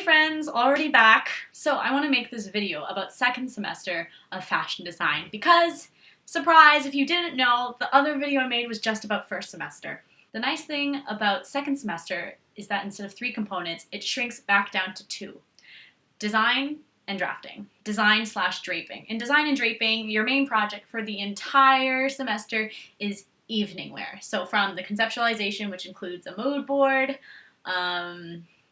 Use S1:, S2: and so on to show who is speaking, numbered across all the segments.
S1: friends, already back. So I want to make this video about second semester of fashion design because, surprise, if you didn't know, the other video I made was just about first semester. The nice thing about second semester is that instead of 3 components, it shrinks back down to 2. Design and drafting. Design/draping. In design and draping, your main project for the entire semester is evening wear. So from the conceptualization, which includes a mood board,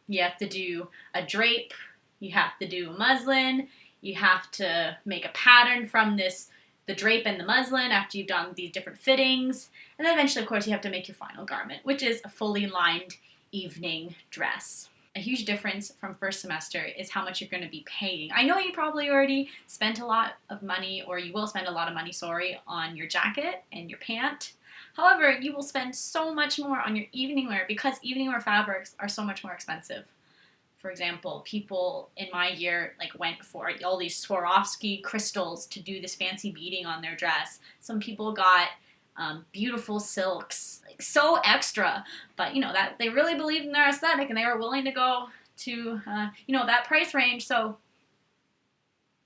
S1: you have to do a drape, you have to do a muslin, you have to make a pattern from the drape and the muslin after you've done these different fittings, and then eventually, of course, you have to make your final garment, which is a fully lined evening dress. A huge difference from first semester is how much you're going to be paying. I know you probably already spent a lot of money, or you will spend a lot of money, on your jacket and your pant. However, you will spend so much more on your evening wear because evening wear fabrics are so much more expensive. For example, people in my year went for all these Swarovski crystals to do this fancy beading on their dress. Some people got beautiful silks, so extra, but that they really believed in their aesthetic and they were willing to go to that price range. So,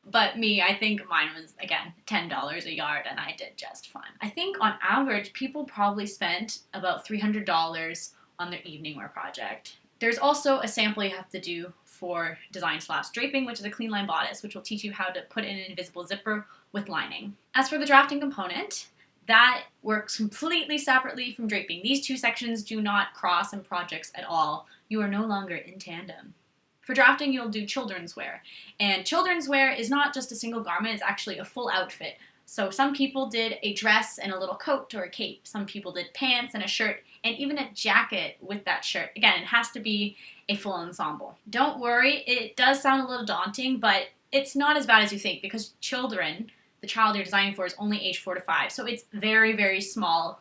S1: but me, I think mine was again $10 a yard, and I did just fine. I think on average, people probably spent about $300 on their evening wear project. There's also a sample you have to do for design/draping, which is a clean line bodice, which will teach you how to put in an invisible zipper with lining. As for the drafting component, that works completely separately from draping. These 2 sections do not cross in projects at all. You are no longer in tandem. For drafting, you'll do children's wear. And children's wear is not just a single garment, it's actually a full outfit. So some people did a dress and a little coat or a cape. Some people did pants and a shirt and even a jacket with that shirt. Again, it has to be a full ensemble. Don't worry, it does sound a little daunting, but it's not as bad as you think because the child you're designing for is only age 4 to 5. So it's very, very small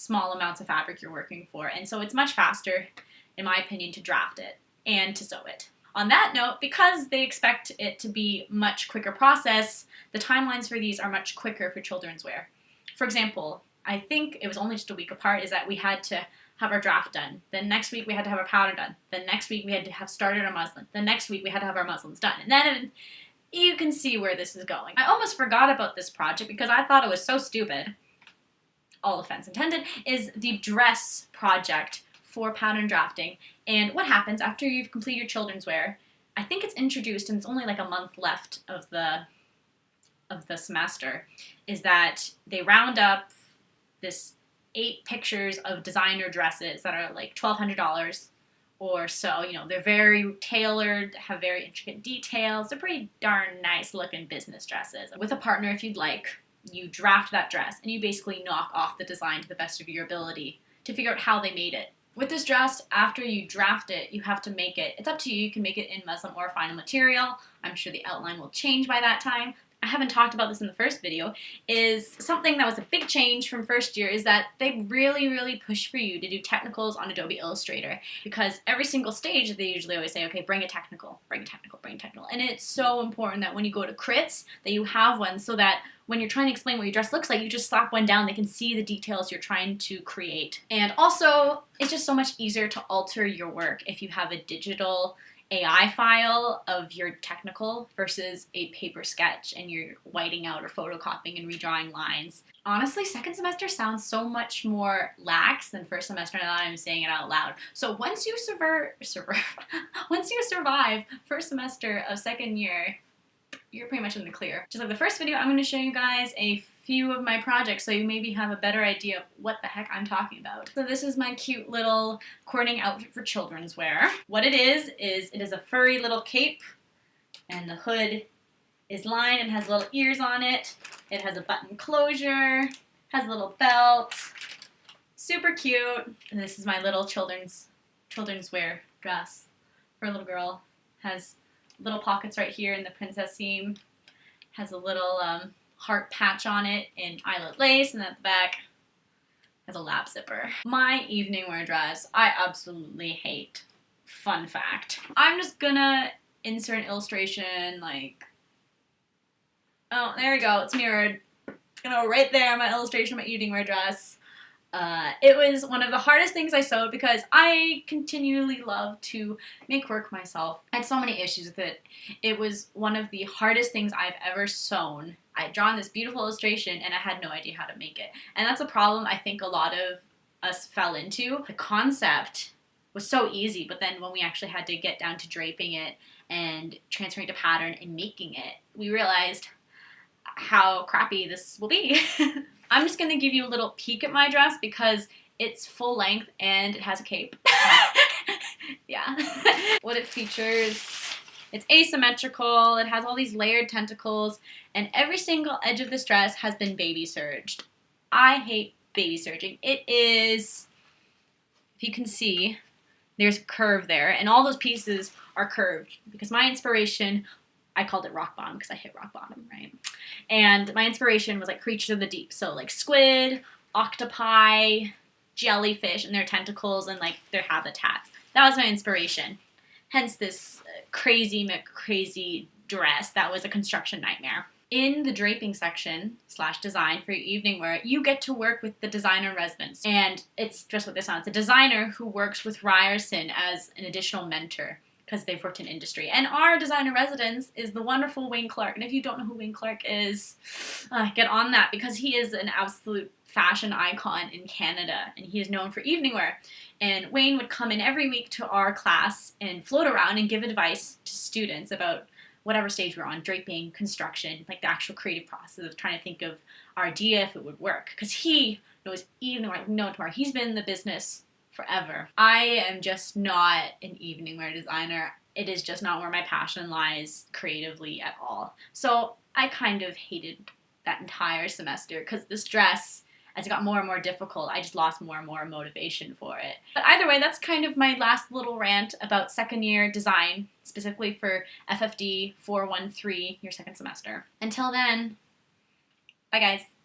S1: amounts of fabric you're working for. And so it's much faster, in my opinion, to draft it and to sew it. On that note, because they expect it to be a much quicker process, the timelines for these are much quicker for children's wear. For example, I think it was only just a week apart, is that we had to have our draft done. Then next week we had to have our pattern done. Then next week we had to have started our muslin. Then next week we had to have our muslins done. And then you can see where this is going. I almost forgot about this project because I thought it was so stupid, all offense intended, is the dress project for pattern drafting. And what happens after you've completed your children's wear, I think it's introduced and it's only like a month left of the semester, is that they round up this 8 pictures of designer dresses that are like $1,200 or so. They're very tailored, have very intricate details. They're pretty darn nice looking business dresses. With a partner, if you'd like, you draft that dress and you basically knock off the design to the best of your ability to figure out how they made it. With this dress, after you draft it, you have to make it. It's up to you. You can make it in muslin or final material. I'm sure the outline will change by that time. I haven't talked about this in the first video, is something that was a big change from first year is that they really, really push for you to do technicals on Adobe Illustrator, because every single stage they usually always say, okay, bring a technical, bring a technical, bring a technical. And it's so important that when you go to crits that you have one so that when you're trying to explain what your dress looks like, you just slap one down, they can see the details you're trying to create. And also, it's just so much easier to alter your work if you have a digital AI file of your technical versus a paper sketch and you're whiting out or photocopying and redrawing lines. Honestly, second semester sounds so much more lax than first semester now that I'm saying it out loud. So once you survive first semester of second year, you're pretty much in the clear. Just like the first video, I'm going to show you guys a few of my projects so you maybe have a better idea of what the heck I'm talking about. So this is my cute little coordinating outfit for children's wear. What it is it is a furry little cape, and the hood is lined and has little ears on it. It has a button closure, has a little belt, super cute. And this is my little children's wear dress for a little girl. Has little pockets right here in the princess seam, has a little heart patch on it in eyelet lace, and at the back has a lap zipper. My evening wear dress, I absolutely hate. Fun fact. I'm just gonna insert an illustration oh, there we go, it's mirrored. Right there, my illustration of my evening wear dress. It was one of the hardest things I sewed because I continually love to make work myself. I had so many issues with it. It was one of the hardest things I've ever sewn. I had drawn this beautiful illustration and I had no idea how to make it. And that's a problem I think a lot of us fell into. The concept was so easy, but then when we actually had to get down to draping it and transferring to pattern and making it, we realized how crappy this will be. I'm just going to give you a little peek at my dress because it's full length and it has a cape. Yeah. What it features, it's asymmetrical, it has all these layered tentacles, and every single edge of this dress has been baby serged. I hate baby serging. It is, if you can see, there's a curve there, and all those pieces are curved because my inspiration, I called it rock bottom because I hit rock bottom, right? And my inspiration was like creatures of the deep. So like squid, octopi, jellyfish, and their tentacles and like their habitats. That was my inspiration. Hence this crazy dress that was a construction nightmare. In the draping section / design for your evening wear, you get to work with the designer in residence. And it's just what this sounds. It's a designer who works with Ryerson as an additional mentor, because they've worked in industry. And our designer residence is the wonderful Wayne Clark. And if you don't know who Wayne Clark is, get on that, because he is an absolute fashion icon in Canada, and he is known for evening wear. And Wayne would come in every week to our class and float around and give advice to students about whatever stage we're on, draping, construction, like the actual creative process of trying to think of our idea if it would work. Because he knows evening wear, no tomorrow. He's been in the business forever. I am just not an evening wear designer. It is just not where my passion lies creatively at all. So I kind of hated that entire semester because this dress, as it got more and more difficult, I just lost more and more motivation for it. But either way, that's kind of my last little rant about second year design, specifically for FFD413, your second semester. Until then, bye guys.